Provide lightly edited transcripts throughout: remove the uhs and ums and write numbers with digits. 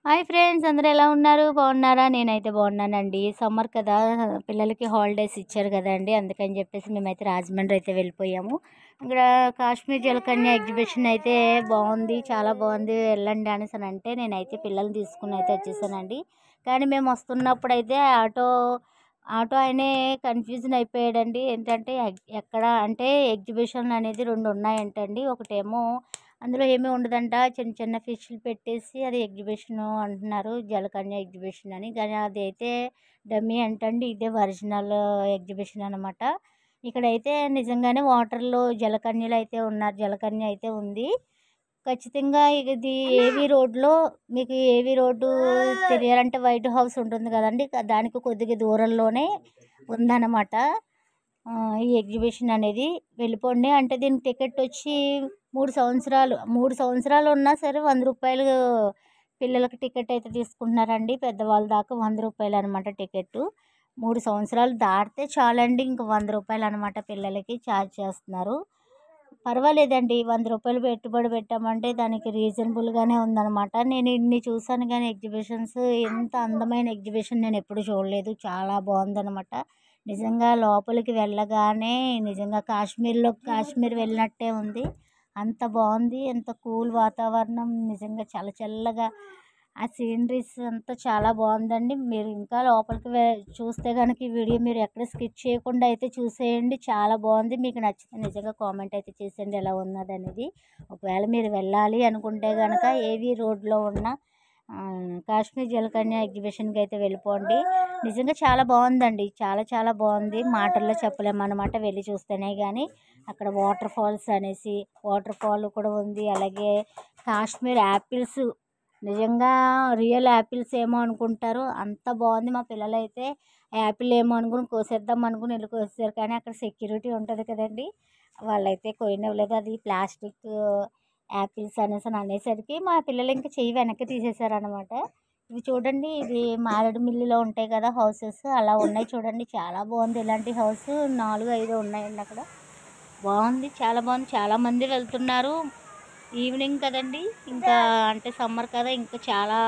Hi friends, అందరూ ఎలా ఉన్నారు? బాగున్నారా? నేనైతే బాగున్నానండి. సమ్మర్ కదా, పిల్లలకి హాలిడేస్ ఇచ్చారు కదండి, అందుకని చెప్పేసి మేమైతే రాజమండ్రి అయితే వెళ్ళిపోయాము. ఇక్కడ కాశ్మీర్ జలకన్య ఎగ్జిబిషన్ అయితే బాగుంది, చాలా బాగుంది, వెళ్ళండి అనేసి అని అంటే నేనైతే పిల్లల్ని తీసుకుని అయితే వచ్చేసానండి. కానీ మేము వస్తున్నప్పుడు అయితే ఆటో ఆయనే కన్ఫ్యూజన్ అయిపోయాడండి. ఏంటంటే ఎక్కడ అంటే ఎగ్జిబిషన్ అనేది రెండు ఉన్నాయంటండి. ఒకటేమో అందులో ఏమీ ఉండదంట, చిన్న చిన్న ఫిష్లు పెట్టేసి అది ఎగ్జిబిషన్ అంటున్నారు, జలకన్య ఎగ్జిబిషన్ అని. కానీ అది అయితే డమ్మీ అంటండి, ఇదే ఒరిజినల్ ఎగ్జిబిషన్ అనమాట. ఇక్కడైతే నిజంగానే వాటర్లో జలకన్యలు అయితే ఉన్నారు, జలకన్య అయితే ఉంది ఖచ్చితంగా. ఇది ఏవి రోడ్లో, మీకు ఏవి రోడ్డు తెలియాలంటే వైట్ హౌస్ ఉంటుంది కదండి, దానికి కొద్దిగా దూరంలోనే ఉందన్నమాట ఈ ఎగ్జిబిషన్ అనేది. వెళ్ళిపోండి అంటే దీని టికెట్ వచ్చి 3 సంవత్సరాలు ఉన్నా సరే 100 రూపాయలు పిల్లలకి టికెట్ అయితే తీసుకుంటున్నారండి. పెద్దవాళ్ళ దాకా 100 రూపాయలు అనమాట టికెట్. 3 సంవత్సరాలు దాటితే చాలండి, ఇంక 100 రూపాయలు అనమాట పిల్లలకి ఛార్జ్ చేస్తున్నారు. పర్వాలేదండి, 100 రూపాయలు పెట్టుబడి పెట్టామంటే దానికి రీజనబుల్గానే ఉందన్నమాట. నేను ఇన్ని చూసాను కానీ ఎగ్జిబిషన్స్, ఎంత అందమైన ఎగ్జిబిషన్ నేను ఎప్పుడు చూడలేదు, చాలా బాగుందన్నమాట. నిజంగా లోపలికి వెళ్ళగానే నిజంగా కాశ్మీర్ వెళ్ళినట్టే ఉంది. అంత బాగుంది, ఎంత కూల్ వాతావరణం, నిజంగా చాలా చల్లగా ఆ సీనరీస్ అంతా చాలా బాగుందండి. మీరు ఇంకా లోపలికి చూస్తే కనుక ఈ వీడియో మీరు ఎక్కడ స్కిప్ చేయకుండా అయితే చూసేయండి, చాలా బాగుంది. మీకు నచ్చితే నిజంగా కామెంట్ అయితే చేసేయండి ఎలా ఉన్నది అనేది. ఒకవేళ మీరు వెళ్ళాలి అనుకుంటే కనుక ఏవి రోడ్లో ఉన్న కాశ్మీర్ జలకన్య ఎగ్జిబిషన్కి అయితే వెళ్ళిపోండి. నిజంగా చాలా బాగుందండి, చాలా చాలా బాగుంది, మాటల్లో చెప్పలేమన్నమాట వెళ్ళి చూస్తేనే కానీ. అక్కడ వాటర్ ఫాల్స్ అనేసి వాటర్ ఫాల్ కూడా ఉంది. అలాగే కాశ్మీర్ యాపిల్స్, నిజంగా రియల్ యాపిల్స్ ఏమో అనుకుంటారు, అంత బాగుంది. మా పిల్లలైతే యాపిల్ ఏమో అనుకుని కోసేద్దాం అనుకుని వెళ్ళి కోసేసారు, కానీ అక్కడ సెక్యూరిటీ ఉంటుంది కదండి, వాళ్ళైతే కోయనివ్వలేదు. అది ప్లాస్టిక్ యాపిల్స్ అనేసరికి మా పిల్లలు ఇంకా చెయ్యి వెనక్కి తీసేశారనమాట. ఇవి చూడండి, ఇది మారేడుమిల్లిలో ఉంటాయి కదా హౌసెస్, అలా ఉన్నాయి చూడండి, చాలా బాగుంది. ఇలాంటి హౌస్ 4-5 ఉన్నాయండి అక్కడ. బాగుంది, చాలా బాగుంది, చాలామంది వెళ్తున్నారు. ఈవినింగ్ కదండి, ఇంకా అంటే సమ్మర్ కదా, ఇంకా చాలా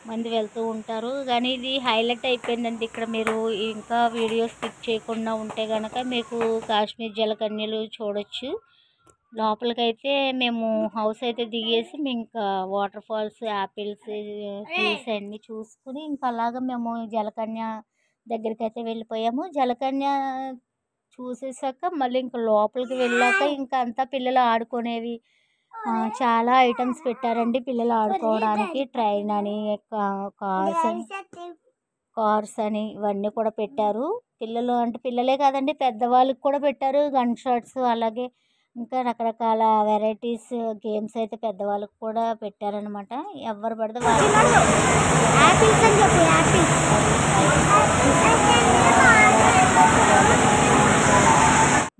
మంది వెళ్తూ ఉంటారు. కానీ ఇది హైలైట్ అయిపోయిందండి ఇక్కడ. మీరు ఇంకా వీడియో స్కిప్ చేయకుండా ఉంటే కనుక మీకు కాశ్మీర్ జలకన్యలు చూడొచ్చు. లోపలికైతే మేము హౌస్ అయితే దిగేసి మేము ఇంకా వాటర్ ఫాల్స్, యాపిల్స్, ట్రీస్ అన్నీ చూసుకుని ఇంకా అలాగా మేము జలకన్య దగ్గరికి అయితే వెళ్ళిపోయాము. జలకన్య చూసేసాక మళ్ళీ ఇంకా లోపలికి వెళ్ళాక ఇంకా అంతా పిల్లలు ఆడుకునేవి చాలా ఐటమ్స్ పెట్టారండి పిల్లలు ఆడుకోవడానికి. ట్రైన్ అని, కార్స్ అని ఇవన్నీ కూడా పెట్టారు. పిల్లలు అంటే పిల్లలే కాదండి, పెద్దవాళ్ళకి కూడా పెట్టారు. గన్ షాట్స్, అలాగే ఇంకా రకరకాల వెరైటీస్ గేమ్స్ అయితే పెద్దవాళ్ళకి కూడా పెట్టారనమాట. ఎవరు పడితే వాళ్ళు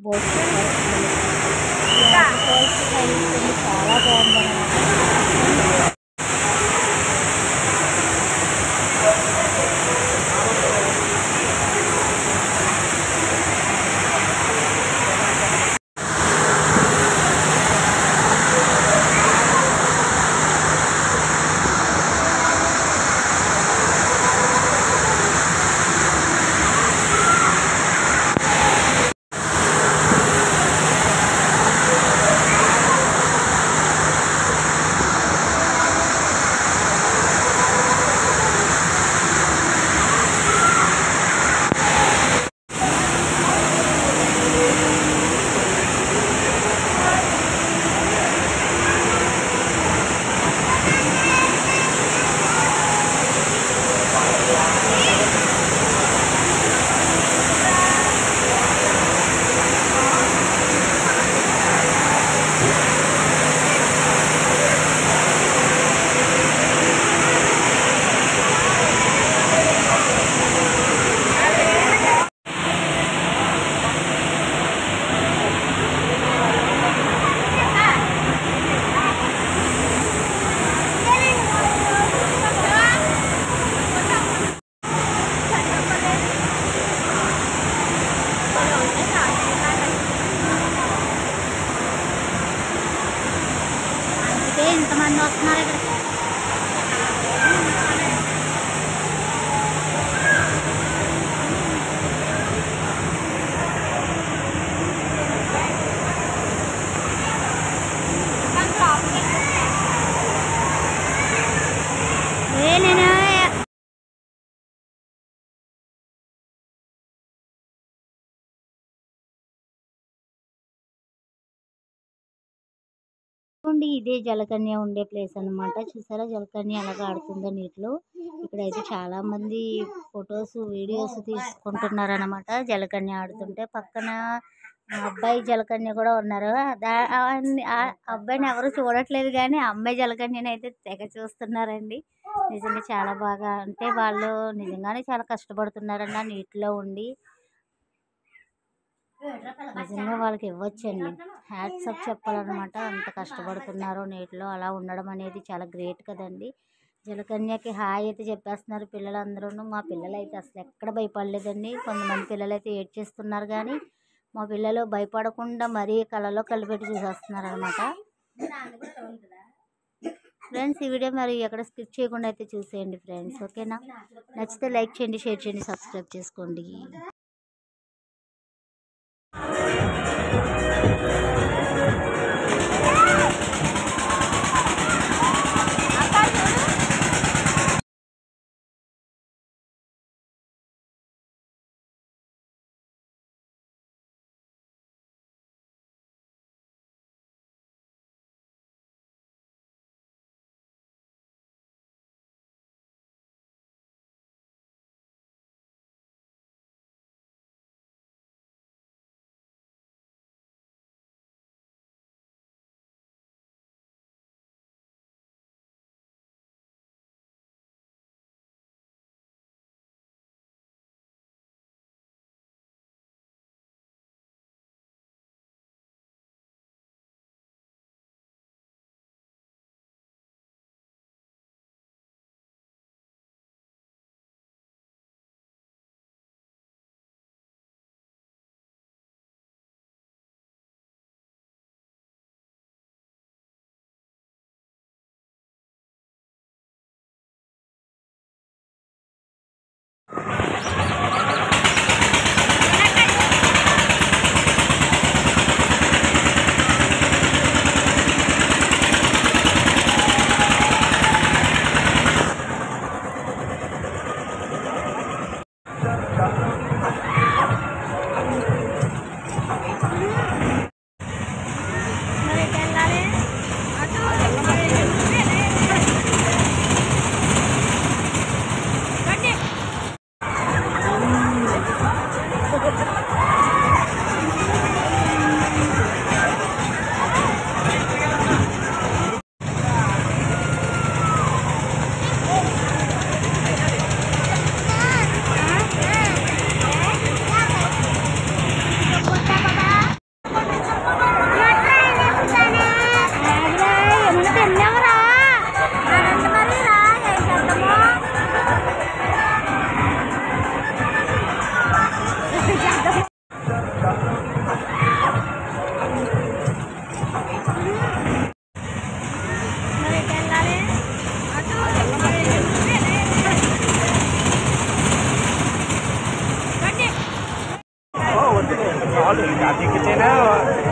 బోట్ చాలా బాగుందన్నమాట. ఇదిగోండి ఇదే జలకన్య ఉండే ప్లేస్ అనమాట. చూసారా జలకన్య ఎలాగ ఆడుతుందో నీటిలో. ఇక్కడైతే చాలా మంది ఫొటోస్ వీడియోస్ తీసుకుంటున్నారు అనమాట జలకన్య ఆడుతుంటే. పక్కన అబ్బాయి జలకన్య కూడా ఉన్నారు. ఆ అబ్బాయిని ఎవరు చూడట్లేదు కానీ అమ్మాయి జలకన్యని అయితే తెగ చూస్తున్నారండి. నిజంగా చాలా బాగా, అంటే వాళ్ళు నిజంగానే చాలా కష్టపడుతున్నారండి ఆ నీటిలో ఉండి. నిజంగా వాళ్ళకి ఇవ్వచ్చండి, హ్యాట్స్ ఆఫ్ చెప్పాలన్నమాట. అంత కష్టపడుతున్నారు నీటిలో, అలా ఉండడం అనేది చాలా గ్రేట్ కదండి. జలకన్యకి హాయ్ అయితే చెప్పేస్తున్నారు పిల్లలందరూ. మా పిల్లలు అయితే అసలు ఎక్కడ భయపడలేదండి. కొంతమంది పిల్లలు అయితే ఏడ్చేస్తున్నారు కానీ మా పిల్లలు భయపడకుండా మరీ కళ్ళలో కళ్ళు పెట్టి చూసేస్తున్నారు అనమాట. ఫ్రెండ్స్ ఈ వీడియో మరి ఎక్కడ స్కిప్ చేయకుండా అయితే చూసేయండి ఫ్రెండ్స్, ఓకేనా? నచ్చితే లైక్ చేయండి, షేర్ చేయండి, సబ్స్క్రైబ్ చేసుకోండి.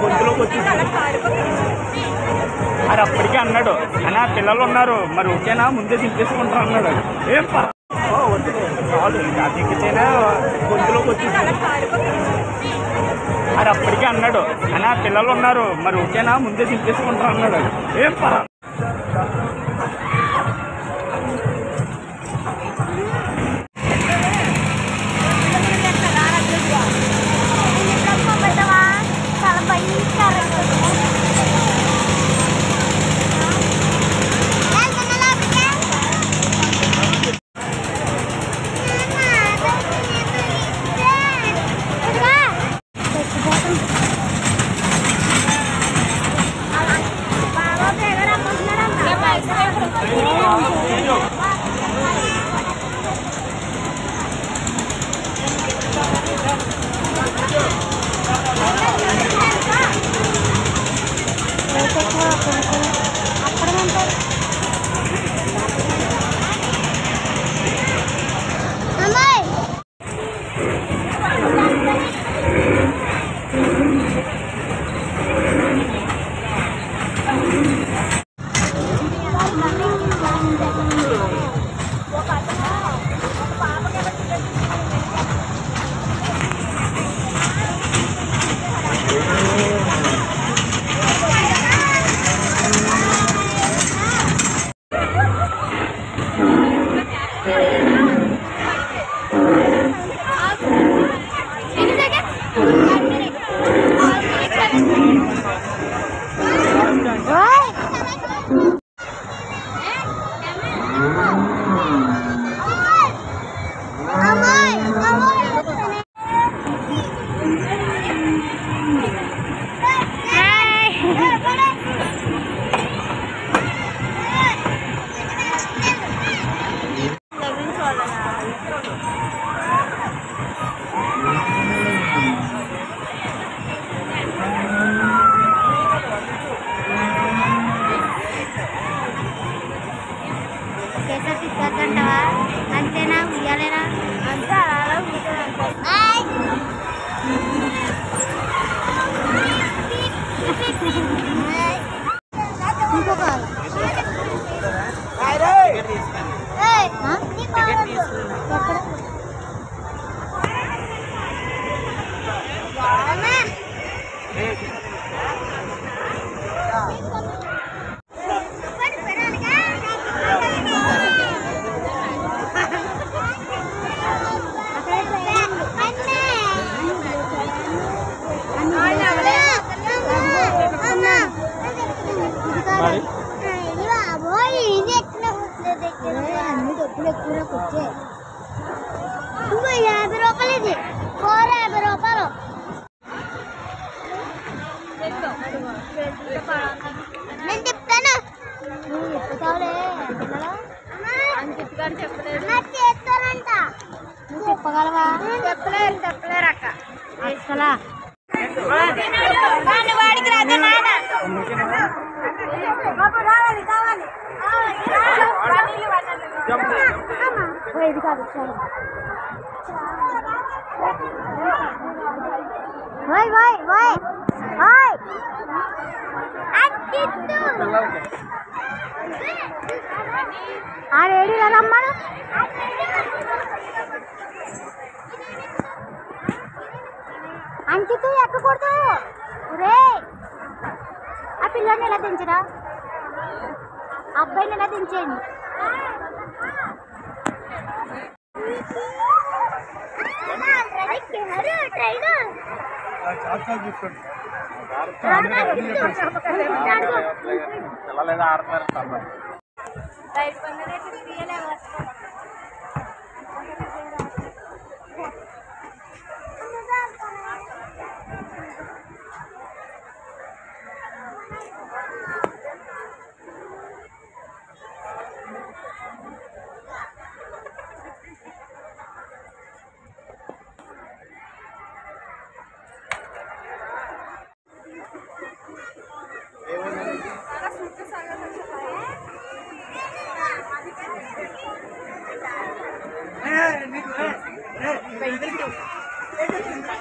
గొంతులోకి వచ్చి అది అప్పటికే అన్నాడు, అని పిల్లలు ఉన్నారు మరి ఓకేనా ముందే దింపేసుకుంటారు అన్నాడు. ఏం చాలు దిగితేనే గొంతులోకి వచ్చి అది అప్పటికే అన్నాడు, అని పిల్లలు ఉన్నారు మరి ఓకేనా ముందే దింపేసుకుంటారు అన్నాడు. ఏం పరా అంతేనా ఉయ్యాలేనా అంతా ఇంకొక అన్ని డబ్బులు ఎక్కువ వచ్చే 50 రూపాయలు ఇది 50 రూపాయలు నేను చెప్తాను నువ్వు చెప్తావులే చేస్తానంట నువ్వు చెప్పగలవా చెప్పలేరు అక్క అసలా వాడికి రాదు నాన్న ఇది కాదు ఆడేడి రమ్మను అంకితు ఎక్కకూడదు రే ఆ పిల్లని ఎలా దించరా అబ్బాయిని ఎలా దించేయండి పిల్లలు ఆడుతున్నారు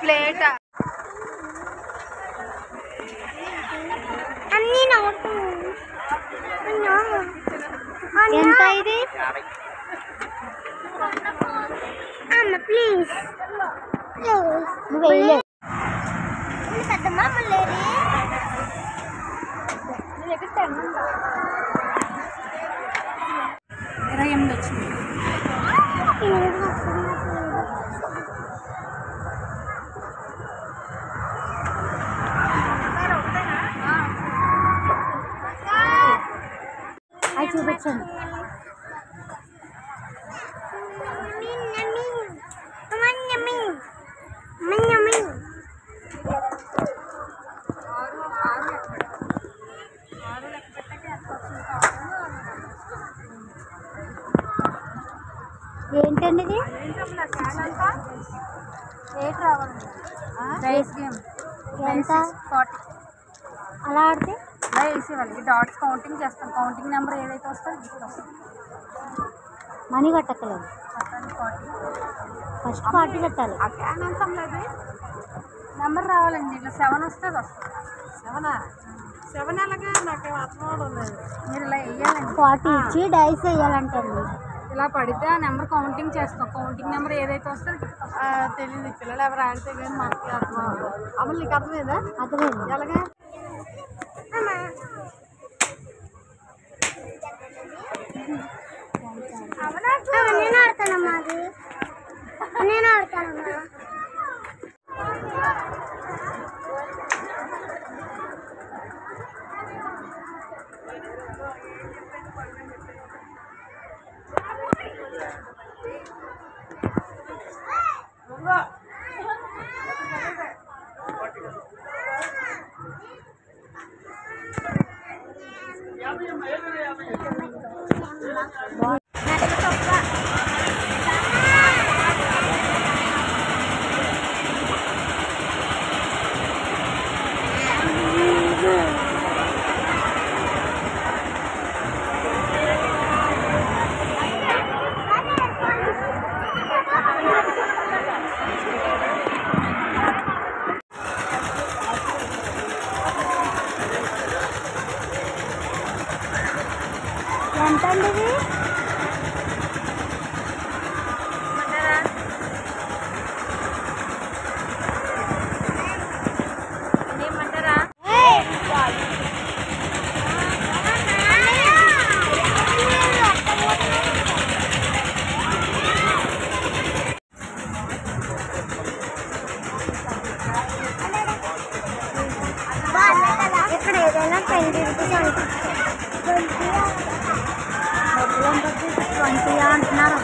ప్లేట్ అన్నీ నవ్వుతూ ఎంత ఇది అమ్మ ప్లీజ్ నువ్వు వెళ్ళే పెద్దమ్మ లేదు నీ దగ్గర 28 వచ్చింది అవి చూపించండి ఏంటండి ఇది రేట్ రావాలి రైస్ గేమ్ ఎంత 40 అలా ఆడితే అలా వేసేవాళ్ళకి డాట్స్ కౌంటింగ్ చేస్తాం కౌంటింగ్ నెంబర్ ఏదైతే వస్తుందో గిఫ్ట్ వస్తుంది మనీ కట్టక్కలేదు ఫస్ట్ 40 పెట్టాలి నెంబర్ రావాలండి ఇట్లా 7 వస్తే వస్తుంది 7 అలాగే నాకు అర్థం లేదు మీరు ఇలా వేయాలండి 40 ఇచ్చి డైస్ వేయాలంటండి ఇలా పడితే ఆ నెంబర్ కౌంటింగ్ చేస్తాం కౌంటింగ్ నెంబర్ ఏదైతే వస్తుందో తెలియదు పిల్లలు ఎవరు ఆడితే కానీ మనకి అర్థం అమలు నీకు అర్థమైందా అర్థమైంది ఎలాగే నేను ఆడతానమ్మా అది నేను ఆడతానమ్మా ఎంతండి ఇది ఇక్కడ ఏదైనా 20 రూపీస్ అంటున్నారు